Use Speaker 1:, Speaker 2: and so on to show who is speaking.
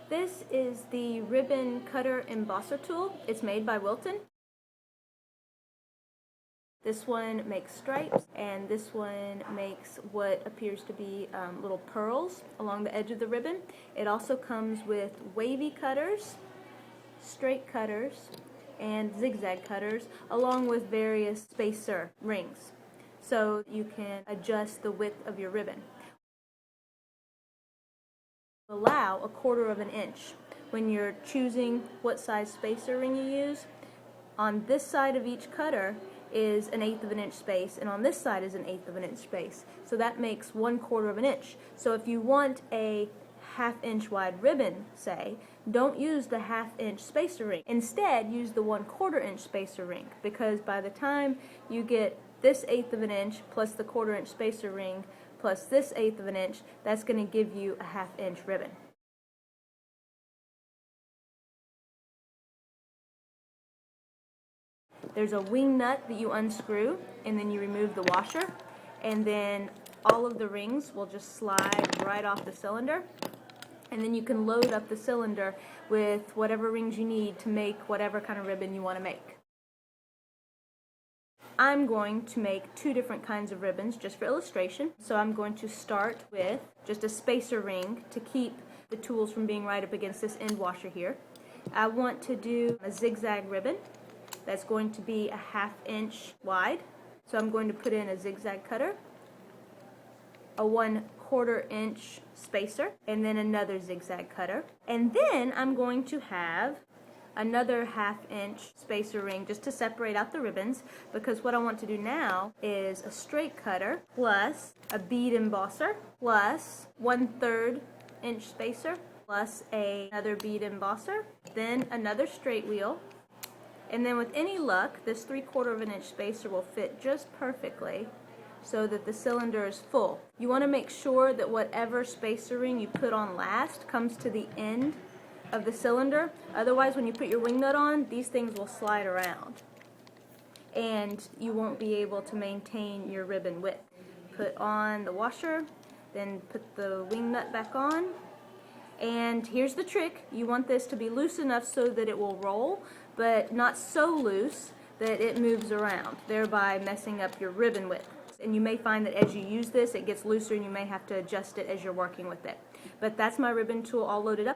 Speaker 1: This is the ribbon cutter embosser tool. It's made by Wilton. This one makes stripes, and this one makes what appears to be little pearls along the edge of the ribbon. It also comes with wavy cutters, straight cutters, and zigzag cutters, along with various spacer rings, so you can adjust the width of your ribbon. Allow 1/4 of an inch when you're choosing what size spacer ring you use. On this side of each cutter is 1/8 of an inch space, and on this side is 1/8 of an inch space. So that makes 1/4 of an inch. So if you want a 1/2 inch wide ribbon, say, don't use the 1/2 inch spacer ring. Instead, use the 1/4 inch spacer ring, because by the time you get this 1/8 of an inch plus the 1/4 inch spacer ring plus this 1/8 of an inch, that's going to give you a 1/2 inch ribbon. There's a wing nut that you unscrew, and then you remove the washer, and then all of the rings will just slide right off the cylinder, and then you can load up the cylinder with whatever rings you need to make whatever kind of ribbon you want to make. I'm going to make 2 different kinds of ribbons just for illustration. So I'm going to start with just a spacer ring to keep the tools from being right up against this end washer here. I want to do a zigzag ribbon that's going to be a 1/2 inch wide. So I'm going to put in a zigzag cutter, a 1/4 inch spacer, and then another zigzag cutter. And then I'm going to have another 1/2 inch spacer ring just to separate out the ribbons, because what I want to do now is a straight cutter plus a bead embosser plus 1/3 inch spacer plus another bead embosser, then another straight wheel. And then with any luck, this 3/4 of an inch spacer will fit just perfectly so that the cylinder is full. You want to make sure that whatever spacer ring you put on last comes to the end of the cylinder. Otherwise, when you put your wing nut on, these things will slide around and you won't be able to maintain your ribbon width. Put on the washer, then put the wing nut back on. And here's the trick. You want this to be loose enough so that it will roll, but not so loose that it moves around, thereby messing up your ribbon width. And you may find that as you use this, it gets looser and you may have to adjust it as you're working with it. But that's my ribbon tool all loaded up.